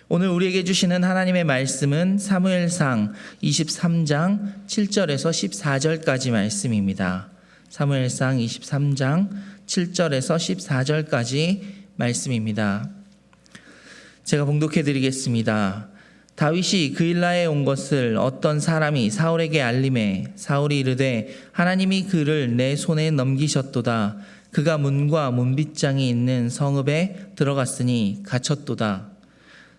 오늘 우리에게 주시는 하나님의 말씀은 사무엘상 23장 7절에서 14절까지 말씀입니다. 사무엘상 23장 7절에서 14절까지 말씀입니다. 제가 봉독해 드리겠습니다. 다윗이 그일라에 온 것을 어떤 사람이 사울에게 알림해 사울이 이르되 하나님이 그를 내 손에 넘기셨도다. 그가 문과 문빗장이 있는 성읍에 들어갔으니 갇혔도다.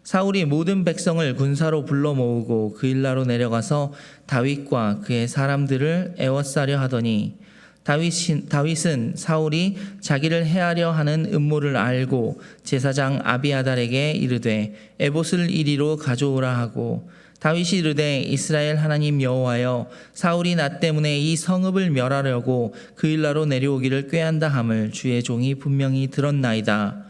사울이 모든 백성을 군사로 불러 모으고 그일라로 내려가서 다윗과 그의 사람들을 애워싸려 하더니 다윗은 사울이 자기를 해하려 하는 음모를 알고 제사장 아비아달에게 이르되 에봇을 이리로 가져오라 하고 다윗이 이르되 이스라엘 하나님 여호와여 사울이 나 때문에 이 성읍을 멸하려고 그일라로 내려오기를 꾀한다 함을 주의 종이 분명히 들었나이다.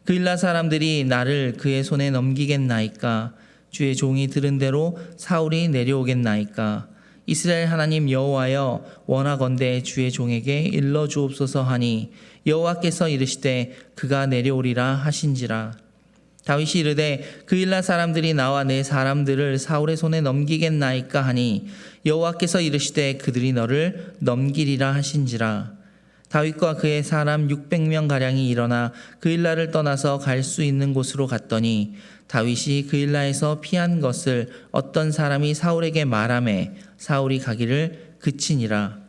그일라 사람들이 나를 그의 손에 넘기겠나이까? 주의 종이 들은 대로 사울이 내려오겠나이까? 이스라엘 하나님 여호와여 원하건대 주의 종에게 일러 주옵소서 하니 여호와께서 이르시되 그가 내려오리라 하신지라. 다윗이 이르되 그일라 사람들이 나와 내 사람들을 사울의 손에 넘기겠나이까 하니 여호와께서 이르시되 그들이 너를 넘기리라 하신지라. 다윗과 그의 사람 600명 가량이 일어나 그일라를 떠나서 갈 수 있는 곳으로 갔더니 다윗이 그일라에서 피한 것을 어떤 사람이 사울에게 말하매 사울이 가기를 그치니라.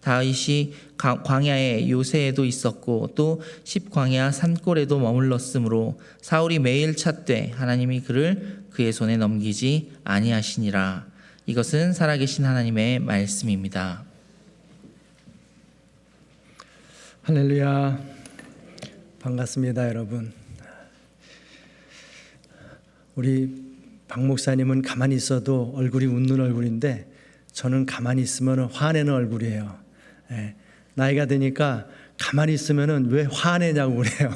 다윗이 광야의 요새에도 있었고 또 십광야 산골에도 머물렀으므로 사울이 매일 찾되 하나님이 그를 그의 손에 넘기지 아니하시니라. 이것은 살아계신 하나님의 말씀입니다. 할렐루야. 반갑습니다, 여러분. 우리 박 목사님은 가만히 있어도 얼굴이 웃는 얼굴인데 저는 가만히 있으면 화내는 얼굴이에요. 나이가 드니까 가만히 있으면 왜 화내냐고 그래요.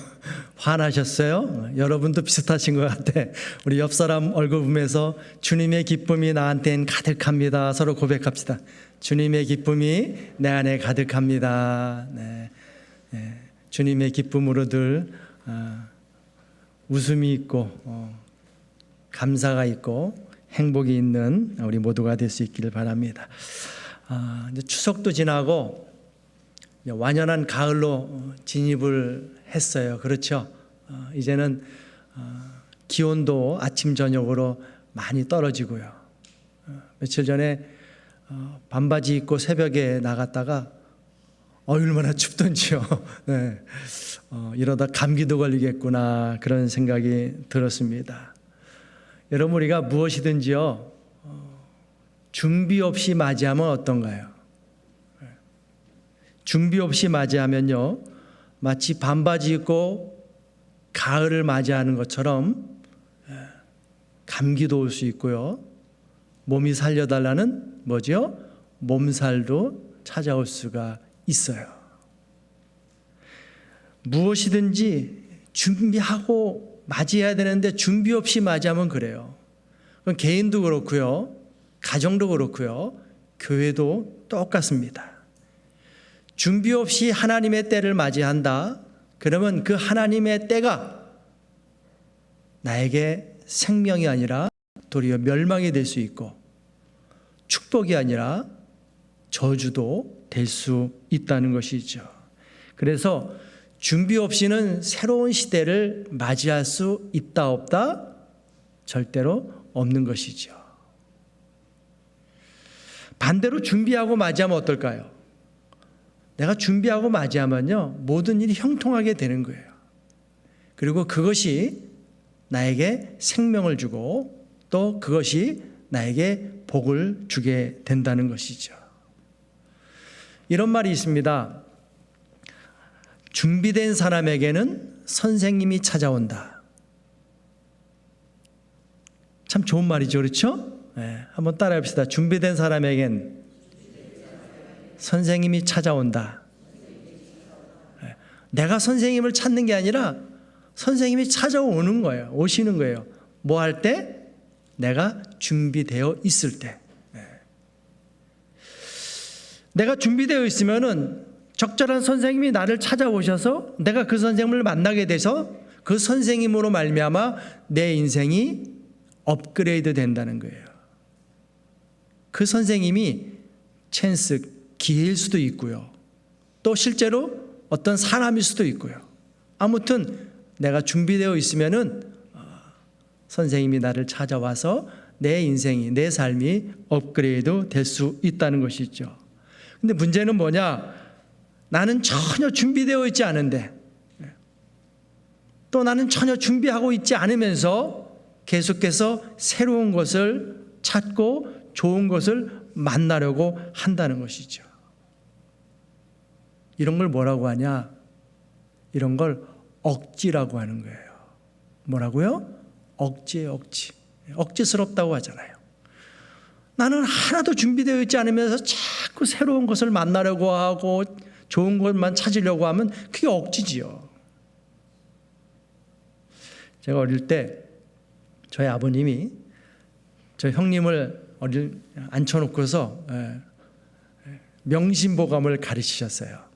화나셨어요? 여러분도 비슷하신 것 같아. 우리 옆 사람 얼굴 보면서 주님의 기쁨이 나한테는 가득합니다. 서로 고백합시다. 주님의 기쁨이 내 안에 가득합니다. 네. 주님의 기쁨으로들 웃음이 있고 감사가 있고 행복이 있는 우리 모두가 될 수 있기를 바랍니다. 이제 추석도 지나고 완연한 가을로 진입을 했어요. 그렇죠? 이제는 기온도 아침 저녁으로 많이 떨어지고요. 며칠 전에 반바지 입고 새벽에 나갔다가 얼마나 춥던지요. 네. 이러다 감기도 걸리겠구나 그런 생각이 들었습니다. 여러분 우리가 무엇이든지요 준비 없이 맞이하면 어떤가요? 준비 없이 맞이하면요 마치 반바지 입고 가을을 맞이하는 것처럼 감기도 올 수 있고요 몸이 살려달라는 뭐죠? 몸살도 찾아올 수가 있어요. 무엇이든지 준비하고 맞이해야 되는데 준비 없이 맞이하면 그래요. 그건 개인도 그렇고요. 가정도 그렇고요. 교회도 똑같습니다. 준비 없이 하나님의 때를 맞이한다. 그러면 그 하나님의 때가 나에게 생명이 아니라 도리어 멸망이 될 수 있고 축복이 아니라 저주도 될 수 있다는 것이죠. 그래서 준비 없이는 새로운 시대를 맞이할 수 있다 없다? 절대로 없는 것이죠. 반대로 준비하고 맞이하면 어떨까요? 내가 준비하고 맞이하면요 모든 일이 형통하게 되는 거예요. 그리고 그것이 나에게 생명을 주고 또 그것이 나에게 복을 주게 된다는 것이죠. 이런 말이 있습니다. 준비된 사람에게는 선생님이 찾아온다. 참 좋은 말이죠, 그렇죠? 네, 한번 따라해 봅시다. 준비된 사람에겐 선생님이 찾아온다. 네, 내가 선생님을 찾는 게 아니라 선생님이 찾아오는 거예요. 오시는 거예요. 뭐 할 때? 내가 준비되어 있을 때. 내가 준비되어 있으면은 적절한 선생님이 나를 찾아오셔서 내가 그 선생님을 만나게 돼서 그 선생님으로 말미암아 내 인생이 업그레이드 된다는 거예요. 그 선생님이 찬스, 기회일 수도 있고요. 또 실제로 어떤 사람일 수도 있고요. 아무튼 내가 준비되어 있으면은 선생님이 나를 찾아와서 내 인생이, 내 삶이 업그레이드 될 수 있다는 것이죠. 근데 문제는 뭐냐? 나는 전혀 준비되어 있지 않은데, 또 나는 전혀 준비하고 있지 않으면서 계속해서 새로운 것을 찾고 좋은 것을 만나려고 한다는 것이죠. 이런 걸 뭐라고 하냐? 이런 걸 억지라고 하는 거예요. 뭐라고요? 억지예요, 억지. 억지스럽다고 하잖아요. 나는 하나도 준비되어 있지 않으면서 자꾸 새로운 것을 만나려고 하고 좋은 것만 찾으려고 하면 그게 억지지요. 제가 어릴 때 저희 아버님이 저희 형님을 앉혀놓고서 명심보감을 가르치셨어요.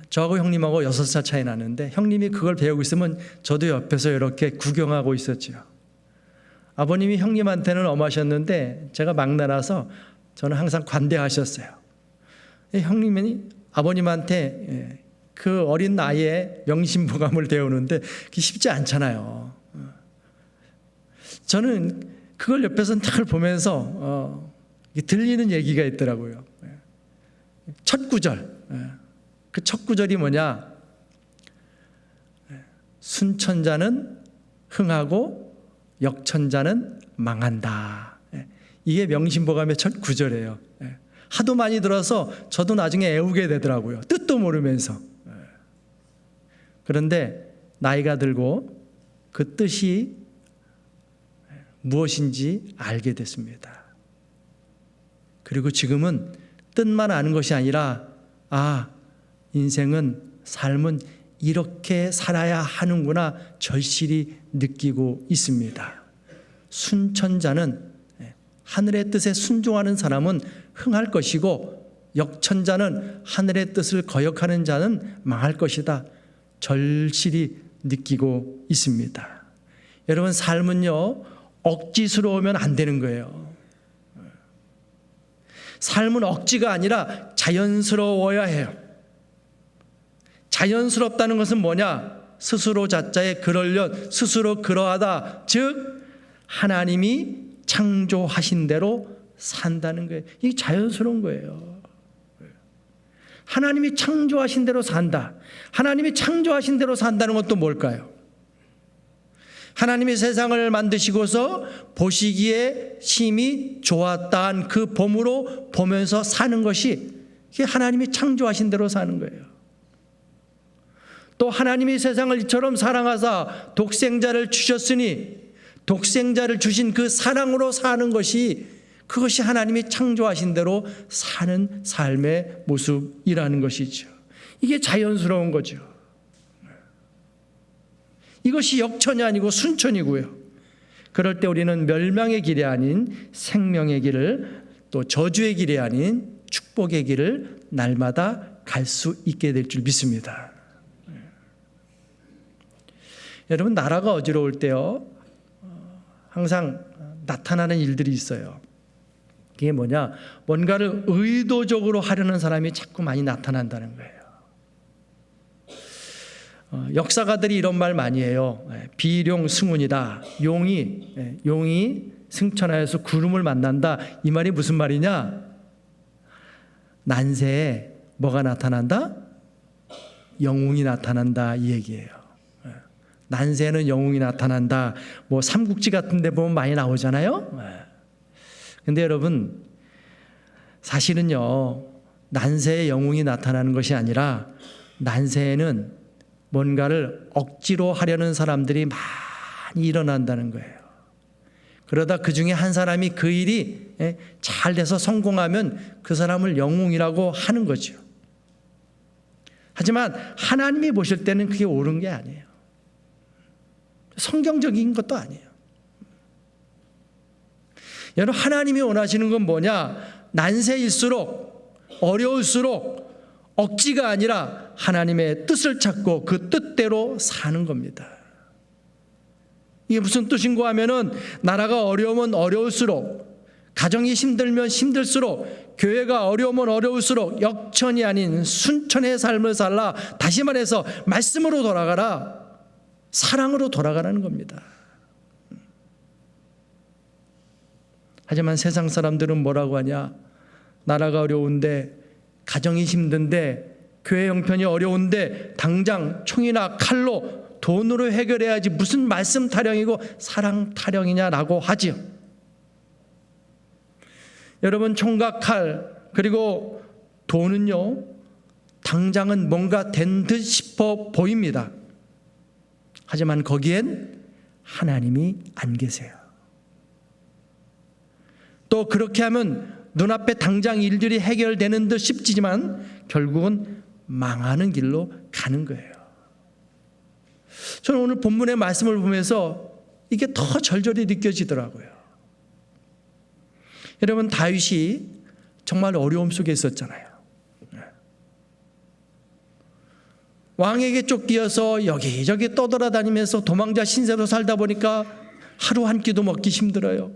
저하고 형님하고 6살 차이 나는데 형님이 그걸 배우고 있으면 저도 옆에서 이렇게 구경하고 있었죠. 아버님이 형님한테는 엄하셨는데 제가 막내라서 저는 항상 관대하셨어요. 형님이 아버님한테 그 어린 나이에 명심보감을 배우는데 그게 쉽지 않잖아요. 저는 그걸 옆에서 늘 보면서 들리는 얘기가 있더라고요. 첫 구절, 그 첫 구절이 뭐냐? 순천자는 흥하고 역천자는 망한다. 이게 명심보감의 첫 구절이에요. 하도 많이 들어서 저도 나중에 애우게 되더라고요. 뜻도 모르면서. 그런데 나이가 들고 그 뜻이 무엇인지 알게 됐습니다. 그리고 지금은 뜻만 아는 것이 아니라 인생은, 삶은 이렇게 살아야 하는구나 절실히 느끼고 있습니다. 순천자는, 하늘의 뜻에 순종하는 사람은 흥할 것이고 역천자는 하늘의 뜻을 거역하는 자는 망할 것이다 절실히 느끼고 있습니다. 여러분, 삶은요 억지스러우면 안 되는 거예요. 삶은 억지가 아니라 자연스러워야 해요. 자연스럽다는 것은 뭐냐? 스스로 자자에 그러려 스스로 그러하다. 즉 하나님이 창조하신 대로 산다는 거예요. 이게 자연스러운 거예요. 하나님이 창조하신 대로 산다. 하나님이 창조하신 대로 산다는 것도 뭘까요? 하나님이 세상을 만드시고서 보시기에 심히 좋았다한 그 봄으로 보면서 사는 것이, 이게 하나님이 창조하신 대로 사는 거예요. 또 하나님이 세상을 이처럼 사랑하사 독생자를 주셨으니 독생자를 주신 그 사랑으로 사는 것이, 그것이 하나님이 창조하신 대로 사는 삶의 모습이라는 것이죠. 이게 자연스러운 거죠. 이것이 역천이 아니고 순천이고요. 그럴 때 우리는 멸망의 길이 아닌 생명의 길을, 또 저주의 길이 아닌 축복의 길을 날마다 갈 수 있게 될 줄 믿습니다. 여러분, 나라가 어지러울 때요 항상 나타나는 일들이 있어요. 그게 뭐냐? 뭔가를 의도적으로 하려는 사람이 자꾸 많이 나타난다는 거예요. 역사가들이 이런 말 많이 해요. 비룡승운이다. 용이 승천하여서 구름을 만난다. 이 말이 무슨 말이냐? 난세에 뭐가 나타난다? 영웅이 나타난다, 이 얘기예요. 난세에는 영웅이 나타난다. 뭐 삼국지 같은 데 보면 많이 나오잖아요. 근데 여러분, 사실은요 난세에 영웅이 나타나는 것이 아니라 난세에는 뭔가를 억지로 하려는 사람들이 많이 일어난다는 거예요. 그러다 그 중에 한 사람이 그 일이 잘 돼서 성공하면 그 사람을 영웅이라고 하는 거죠. 하지만 하나님이 보실 때는 그게 옳은 게 아니에요. 성경적인 것도 아니에요. 여러분, 하나님이 원하시는 건 뭐냐? 난세일수록, 어려울수록 억지가 아니라 하나님의 뜻을 찾고 그 뜻대로 사는 겁니다. 이게 무슨 뜻인가 하면은 나라가 어려우면 어려울수록, 가정이 힘들면 힘들수록, 교회가 어려우면 어려울수록 역천이 아닌 순천의 삶을 살라. 다시 말해서 말씀으로 돌아가라, 사랑으로 돌아가라는 겁니다. 하지만 세상 사람들은 뭐라고 하냐? 나라가 어려운데, 가정이 힘든데, 교회 형편이 어려운데 당장 총이나 칼로 돈으로 해결해야지 무슨 말씀 타령이고 사랑 타령이냐라고 하지요. 여러분, 총과 칼 그리고 돈은요, 당장은 뭔가 된 듯 싶어 보입니다. 하지만 거기엔 하나님이 안 계세요. 또 그렇게 하면 눈앞에 당장 일들이 해결되는 듯 싶지만 결국은 망하는 길로 가는 거예요. 저는 오늘 본문의 말씀을 보면서 이게 더 절절히 느껴지더라고요. 여러분, 다윗이 정말 어려움 속에 있었잖아요. 왕에게 쫓기어서 여기저기 떠돌아다니면서 도망자 신세로 살다 보니까 하루 한 끼도 먹기 힘들어요.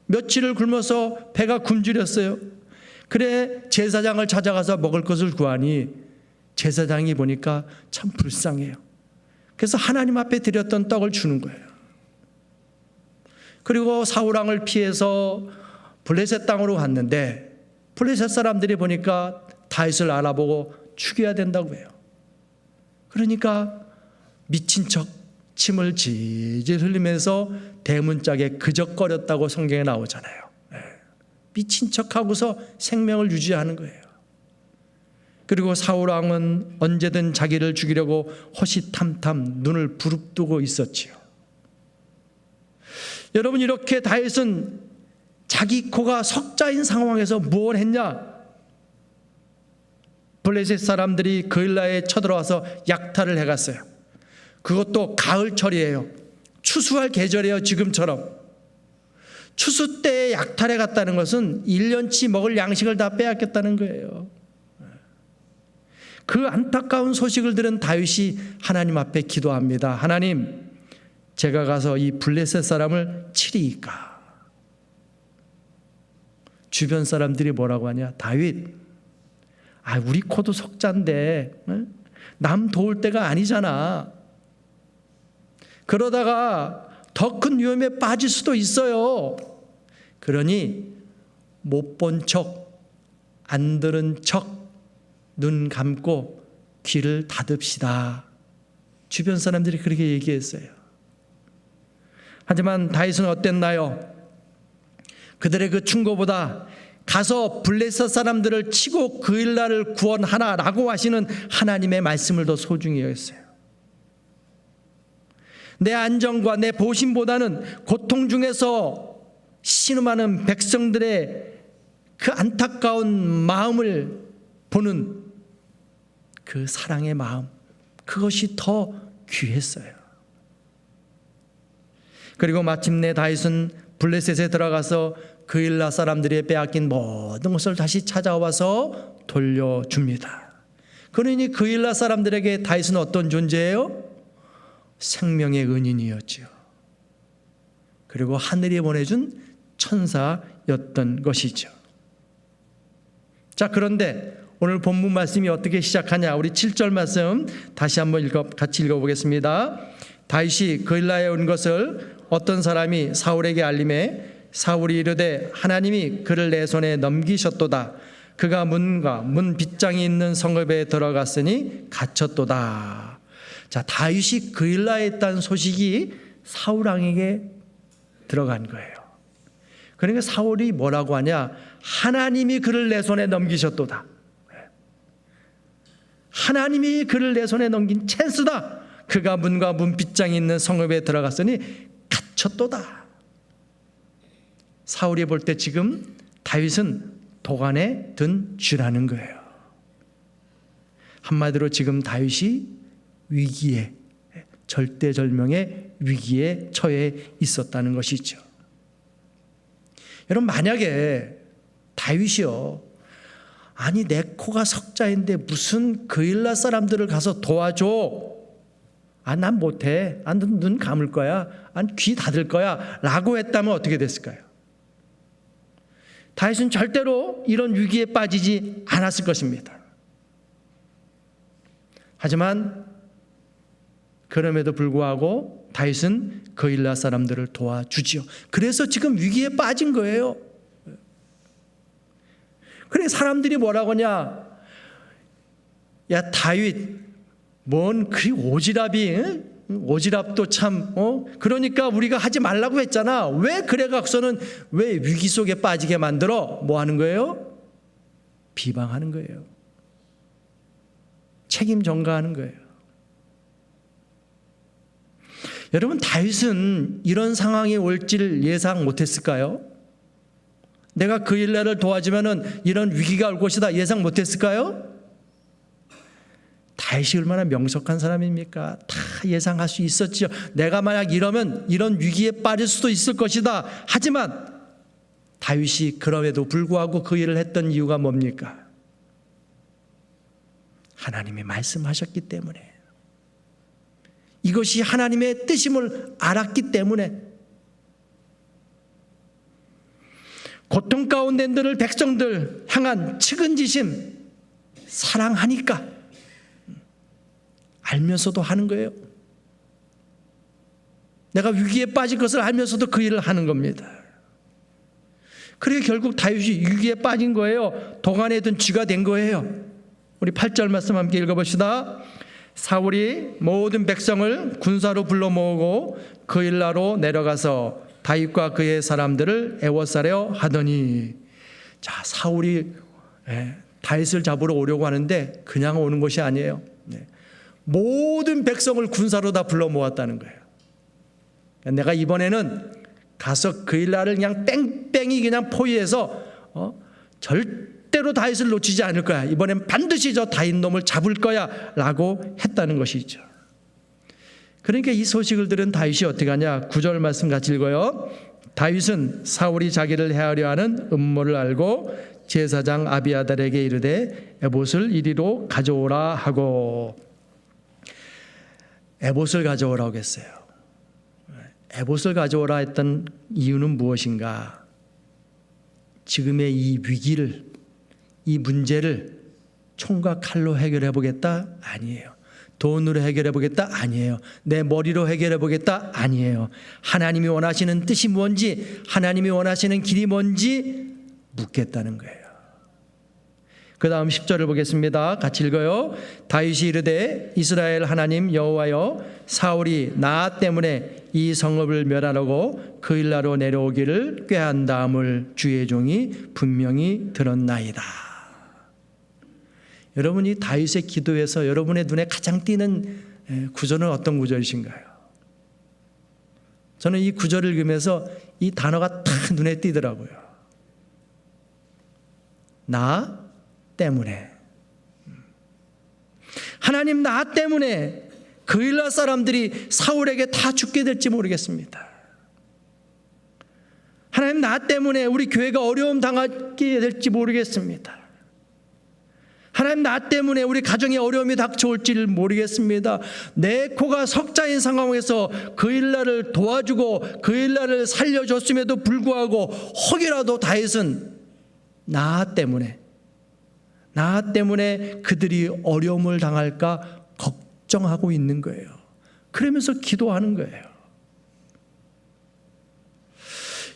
며칠을 굶어서 배가 굶주렸어요. 그래 제사장을 찾아가서 먹을 것을 구하니 제사장이 보니까 참 불쌍해요. 그래서 하나님 앞에 드렸던 떡을 주는 거예요. 그리고 사울왕을 피해서 블레셋 땅으로 갔는데 블레셋 사람들이 보니까 다윗을 알아보고 죽여야 된다고 해요. 그러니까 미친 척 침을 질질 흘리면서 대문짝에 그적거렸다고 성경에 나오잖아요. 미친 척하고서 생명을 유지하는 거예요. 그리고 사울왕은 언제든 자기를 죽이려고 호시탐탐 눈을 부릅뜨고 있었지요. 여러분, 이렇게 다윗은 자기 코가 석자인 상황에서 무엇을 했냐? 블레셋 사람들이 그일라에 쳐들어와서 약탈을 해갔어요. 그것도 가을철이에요. 추수할 계절이에요. 지금처럼. 추수 때에 약탈해 갔다는 것은 1년치 먹을 양식을 다 빼앗겼다는 거예요. 그 안타까운 소식을 들은 다윗이 하나님 앞에 기도합니다. 하나님, 제가 가서 이 블레셋 사람을 치리이까? 주변 사람들이 뭐라고 하냐? 다윗, 우리 코도 석자인데 남 도울 때가 아니잖아. 그러다가 더 큰 위험에 빠질 수도 있어요. 그러니 못 본 척, 안 들은 척, 눈 감고 귀를 닫읍시다. 주변 사람들이 그렇게 얘기했어요. 하지만 다윗은 어땠나요? 그들의 그 충고보다 가서 블레셋 사람들을 치고 그일라를 구원하라라고 하시는 하나님의 말씀을 더 소중히 여겼어요. 내 안정과 내 보신보다는 고통 중에서 신음하는 백성들의 그 안타까운 마음을 보는 그 사랑의 마음, 그것이 더 귀했어요. 그리고 마침내 다윗은 블레셋에 들어가서 그일라 사람들이 빼앗긴 모든 것을 다시 찾아와서 돌려줍니다. 그러니 그일라 사람들에게 다윗은 어떤 존재예요? 생명의 은인이었지요. 그리고 하늘이 보내준 천사였던 것이죠. 자, 그런데 오늘 본문 말씀이 어떻게 시작하냐? 우리 7절 말씀 다시 한번 같이 읽어보겠습니다. 다윗이 그일라에 온 것을 어떤 사람이 사울에게 알림해 사울이 이르되 하나님이 그를 내 손에 넘기셨도다. 그가 문과 문 빗장이 있는 성읍에 들어갔으니 갇혔도다. 자, 다윗이 그일라에 있다는 소식이 사울 왕에게 들어간 거예요. 그러니까 사울이 뭐라고 하냐? 하나님이 그를 내 손에 넘기셨도다. 하나님이 그를 내 손에 넘긴 찬스다. 그가 문과 문 빗장이 있는 성읍에 들어갔으니 갇혔도다. 사울이 볼 때 지금 다윗은 도간에 든 쥐라는 거예요. 한마디로 지금 다윗이 위기에, 절대절명의 위기에 처해 있었다는 것이죠. 여러분, 만약에 다윗이요 아니 내 코가 석자인데 무슨 그일라 사람들을 가서 도와줘. 아, 난 못해. 아, 눈 감을 거야. 아, 귀 닫을 거야. 라고 했다면 어떻게 됐을까요? 다윗은 절대로 이런 위기에 빠지지 않았을 것입니다. 하지만 그럼에도 불구하고 다윗은 그일라 사람들을 도와주지요. 그래서 지금 위기에 빠진 거예요. 그래 사람들이 뭐라고 하냐? 야 다윗 뭔 그리 오지랖이 오지랖도 참 그러니까 우리가 하지 말라고 했잖아. 왜 그래 갖고서는 왜 위기 속에 빠지게 만들어? 뭐 하는 거예요? 비방하는 거예요. 책임 전가하는 거예요. 여러분 다윗은 이런 상황이 올지를 예상 못했을까요? 내가 그일라를 도와주면은 이런 위기가 올 것이다 예상 못했을까요? 다윗이 얼마나 명석한 사람입니까? 다 예상할 수 있었지요. 내가 만약 이러면 이런 위기에 빠질 수도 있을 것이다. 하지만 다윗이 그럼에도 불구하고 그 일을 했던 이유가 뭡니까? 하나님이 말씀하셨기 때문에, 이것이 하나님의 뜻임을 알았기 때문에, 고통 가운데 있는 백성들 향한 측은지심 사랑하니까 알면서도 하는 거예요. 내가 위기에 빠질 것을 알면서도 그 일을 하는 겁니다. 그래서 결국 다윗이 위기에 빠진 거예요. 도간에 든 쥐가 된 거예요. 우리 8절 말씀 함께 읽어봅시다. 사울이 모든 백성을 군사로 불러 모으고 그일라로 내려가서 다윗과 그의 사람들을 애워싸려 하더니, 자 사울이 다윗을 잡으러 오려고 하는데 그냥 오는 것이 아니에요. 모든 백성을 군사로 다 불러 모았다는 거예요. 내가 이번에는 가서 그일라를 그냥 뺑뺑이 그냥 포위해서 절대로 다윗을 놓치지 않을 거야. 이번엔 반드시 저 다윗 놈을 잡을 거야 라고 했다는 것이죠. 그러니까 이 소식을 들은 다윗이 어떻게 하냐? 9절 말씀 같이 읽어요. 다윗은 사울이 자기를 해하려 하는 음모를 알고 제사장 아비아달에게 이르되 에봇을 이리로 가져오라 하고. 에봇을 가져오라고 했어요. 에봇을 가져오라 했던 이유는 무엇인가? 지금의 이 위기를, 이 문제를 총과 칼로 해결해 보겠다? 아니에요. 돈으로 해결해 보겠다? 아니에요. 내 머리로 해결해 보겠다? 아니에요. 하나님이 원하시는 뜻이 뭔지, 하나님이 원하시는 길이 뭔지 묻겠다는 거예요. 그 다음 10절을 보겠습니다. 같이 읽어요. 다윗이 이르되 이스라엘 하나님 여호와여, 사울이 나 때문에 이 성읍을 멸하려고 그일라로 내려오기를 꾀한다함을 주의 종이 분명히 들었나이다. 여러분이 다윗의 기도에서 여러분의 눈에 가장 띄는 구절은 어떤 구절이신가요? 저는 이 구절을 읽으면서 이 단어가 딱 눈에 띄더라고요. 나 때문에. 하나님 나 때문에 그일라 사람들이 사울에게 다 죽게 될지 모르겠습니다. 하나님 나 때문에 우리 교회가 어려움 당하게 될지 모르겠습니다. 하나님 나 때문에 우리 가정에 어려움이 닥쳐올지를 모르겠습니다. 내 코가 석자인 상황에서 그일라를 도와주고 그일라를 살려줬음에도 불구하고 혹이라도 다윗은 나 때문에 그들이 어려움을 당할까 걱정하고 있는 거예요. 그러면서 기도하는 거예요.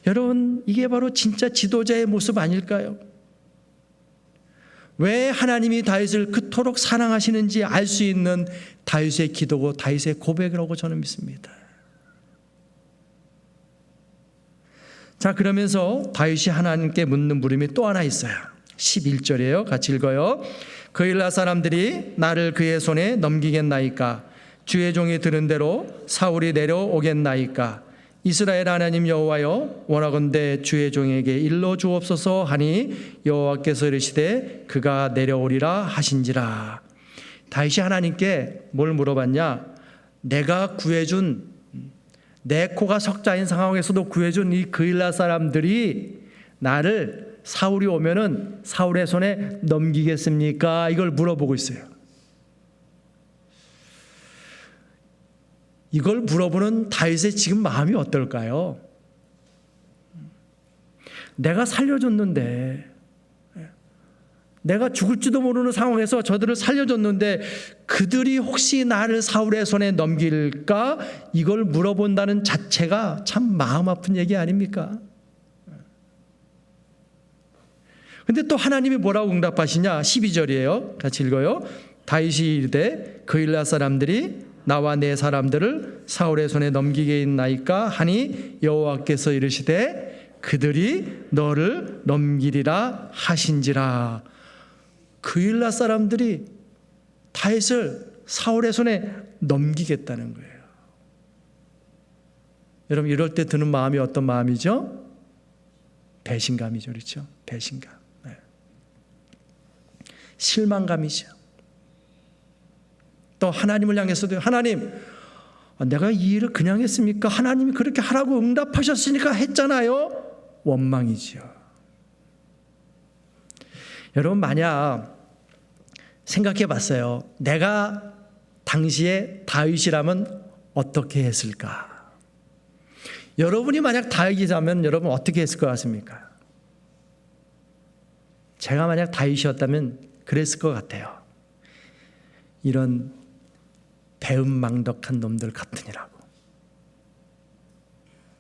여러분, 이게 바로 진짜 지도자의 모습 아닐까요? 왜 하나님이 다윗을 그토록 사랑하시는지 알 수 있는 다윗의 기도고 다윗의 고백이라고 저는 믿습니다. 자, 그러면서 다윗이 하나님께 묻는 물음이 또 하나 있어요. 11절이에요. 같이 읽어요. 그일라 사람들이 나를 그의 손에 넘기겠나이까? 주의 종이 들은 대로 사울이 내려오겠나이까? 이스라엘 하나님 여호와여, 원하건대 주의 종에게 일러 주옵소서 하니 여호와께서 이르시되 그가 내려오리라 하신지라. 다윗이 하나님께 뭘 물어봤냐? 내가 구해준, 내 코가 석자인 상황에서도 구해준 이 그일라 사람들이 나를 사울이 오면은 사울의 손에 넘기겠습니까? 이걸 물어보고 있어요. 이걸 물어보는 다윗의 지금 마음이 어떨까요? 내가 살려줬는데, 내가 죽을지도 모르는 상황에서 저들을 살려줬는데 그들이 혹시 나를 사울의 손에 넘길까? 이걸 물어본다는 자체가 참 마음 아픈 얘기 아닙니까? 근데 또 하나님이 뭐라고 응답하시냐? 12절이에요. 같이 읽어요. 다윗이 이르되 그일라 사람들이 나와 내 사람들을 사울의 손에 넘기겠나이까 하니 여호와께서 이르시되 그들이 너를 넘기리라 하신지라. 그일라 사람들이 다윗을 사울의 손에 넘기겠다는 거예요. 여러분 이럴 때 드는 마음이 어떤 마음이죠? 배신감이죠. 그렇죠? 배신감. 네. 실망감이죠. 또 하나님을 향해서도 하나님, 내가 이 일을 그냥 했습니까? 하나님이 그렇게 하라고 응답하셨으니까 했잖아요. 원망이죠. 여러분 만약 생각해 봤어요. 내가 당시에 다윗이라면 어떻게 했을까? 여러분이 만약 다윗이라면 여러분 어떻게 했을 것 같습니까? 제가 만약 다윗이었다면 그랬을 것 같아요. 이런 배은망덕한 놈들 같으니라고.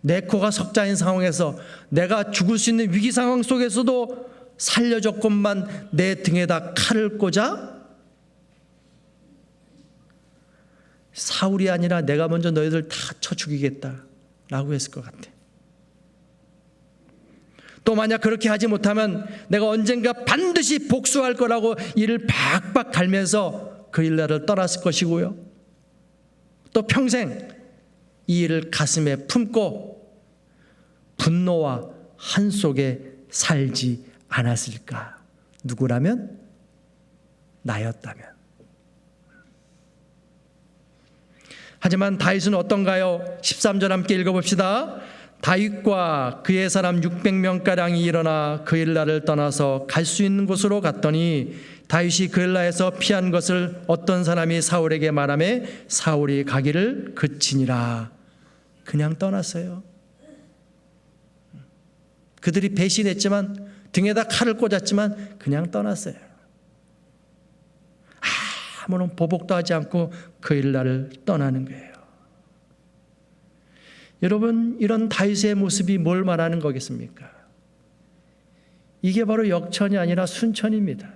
내 코가 석자인 상황에서 내가 죽을 수 있는 위기 상황 속에서도 살려줬건만 내 등에다 칼을 꽂아 사울이 아니라 내가 먼저 너희들 다 쳐 죽이겠다라고 했을 것 같아. 또 만약 그렇게 하지 못하면 내가 언젠가 반드시 복수할 거라고 이를 박박 갈면서 그 일날을 떠났을 것이고요. 또 평생 이 일을 가슴에 품고 분노와 한 속에 살지 않았을까? 누구라면? 나였다면. 하지만 다윗은 어떤가요? 13절 함께 읽어봅시다. 다윗과 그의 사람 600명가량이 일어나 그 일라를 떠나서 갈 수 있는 곳으로 갔더니 다윗이 그 일라에서 피한 것을 어떤 사람이 사울에게 말하며 사울이 가기를 그치니라. 그냥 떠났어요. 그들이 배신했지만 등에다 칼을 꽂았지만 그냥 떠났어요. 아무런 보복도 하지 않고 그 일날을 떠나는 거예요. 여러분 이런 다윗의 모습이 뭘 말하는 거겠습니까? 이게 바로 역천이 아니라 순천입니다.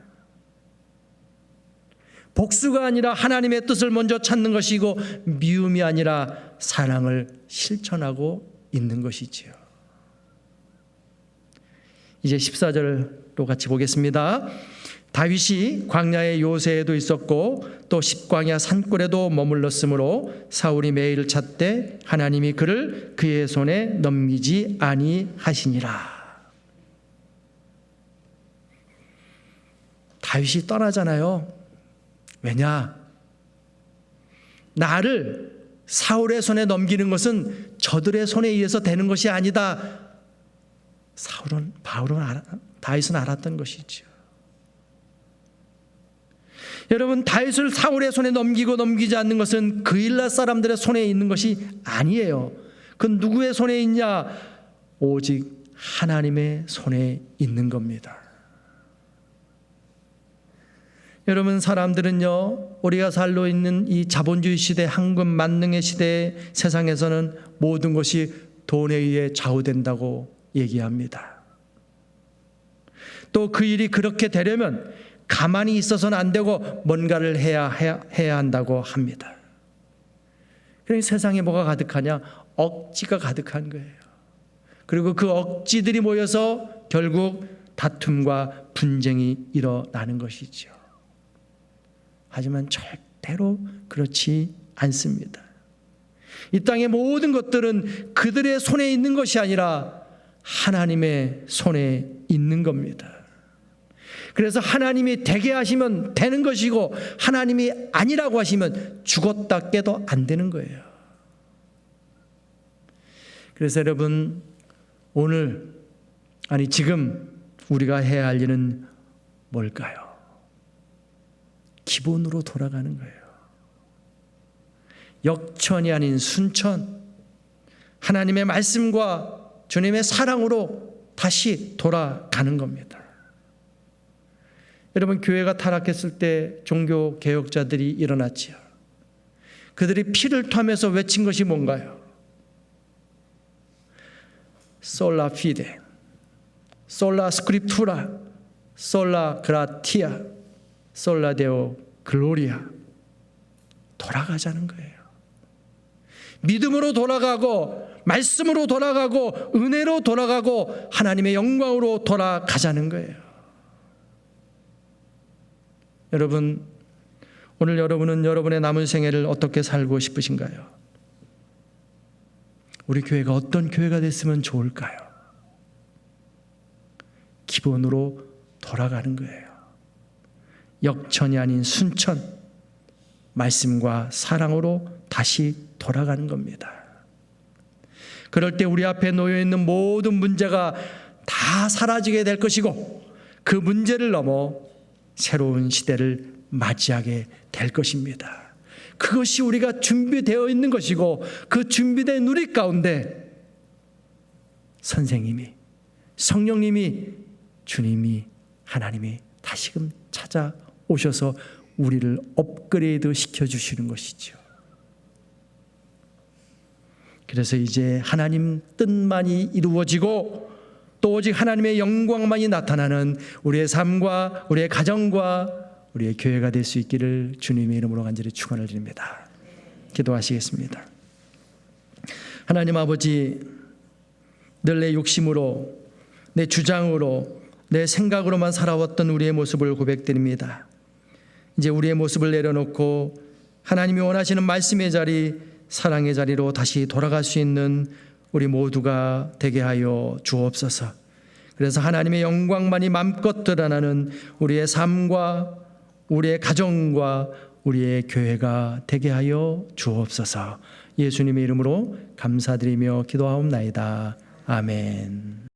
복수가 아니라 하나님의 뜻을 먼저 찾는 것이고 미움이 아니라 사랑을 실천하고 있는 것이지요. 이제 14절로 같이 보겠습니다. 다윗이 광야의 요새에도 있었고 또 십광야 산골에도 머물렀으므로 사울이 매일 찾되 하나님이 그를 그의 손에 넘기지 아니하시니라. 다윗이 떠나잖아요. 왜냐? 나를 사울의 손에 넘기는 것은 저들의 손에 의해서 되는 것이 아니다. 다윗은 알았던 것이죠. 여러분 다윗을 사울의 손에 넘기고 넘기지 않는 것은 그일라 사람들의 손에 있는 것이 아니에요. 그건 누구의 손에 있냐? 오직 하나님의 손에 있는 겁니다. 여러분 사람들은요 우리가 살고 있는 이 자본주의 시대 황금 만능의 시대 세상에서는 모든 것이 돈에 의해 좌우된다고 얘기합니다. 또 그 일이 그렇게 되려면 가만히 있어서는 안 되고 뭔가를 해야 한다고 합니다. 그러니까 세상에 뭐가 가득하냐? 억지가 가득한 거예요. 그리고 그 억지들이 모여서 결국 다툼과 분쟁이 일어나는 것이죠. 하지만 절대로 그렇지 않습니다. 이 땅의 모든 것들은 그들의 손에 있는 것이 아니라 하나님의 손에 있는 겁니다. 그래서 하나님이 되게 하시면 되는 것이고 하나님이 아니라고 하시면 죽었다 깨도 안 되는 거예요. 그래서 여러분 지금 우리가 해야 할 일은 뭘까요? 기본으로 돌아가는 거예요. 역천이 아닌 순천, 하나님의 말씀과 주님의 사랑으로 다시 돌아가는 겁니다. 여러분, 교회가 타락했을 때 종교 개혁자들이 일어났지요. 그들이 피를 토하면서 외친 것이 뭔가요? 솔라 피데, 솔라 스크립투라, 솔라 그라티아, 솔라 데오 글로리아. 돌아가자는 거예요. 믿음으로 돌아가고 말씀으로 돌아가고 은혜로 돌아가고 하나님의 영광으로 돌아가자는 거예요. 여러분, 오늘 여러분은 여러분의 남은 생애를 어떻게 살고 싶으신가요? 우리 교회가 어떤 교회가 됐으면 좋을까요? 기본으로 돌아가는 거예요. 역천이 아닌 순천, 말씀과 사랑으로 다시 돌아가는 겁니다. 그럴 때 우리 앞에 놓여 있는 모든 문제가 다 사라지게 될 것이고 그 문제를 넘어 새로운 시대를 맞이하게 될 것입니다. 그것이 우리가 준비되어 있는 것이고 그 준비된 우리 가운데 선생님이, 성령님이, 주님이, 하나님이 다시금 찾아오셔서 우리를 업그레이드 시켜주시는 것이죠. 그래서 이제 하나님 뜻만이 이루어지고 또 오직 하나님의 영광만이 나타나는 우리의 삶과 우리의 가정과 우리의 교회가 될 수 있기를 주님의 이름으로 간절히 축원을 드립니다. 기도하시겠습니다. 하나님 아버지, 늘 내 욕심으로, 내 주장으로, 내 생각으로만 살아왔던 우리의 모습을 고백드립니다. 이제 우리의 모습을 내려놓고 하나님이 원하시는 말씀의 자리, 사랑의 자리로 다시 돌아갈 수 있는 우리 모두가 되게 하여 주옵소서. 그래서 하나님의 영광만이 맘껏 드러나는 우리의 삶과 우리의 가정과 우리의 교회가 되게 하여 주옵소서. 예수님의 이름으로 감사드리며 기도하옵나이다. 아멘.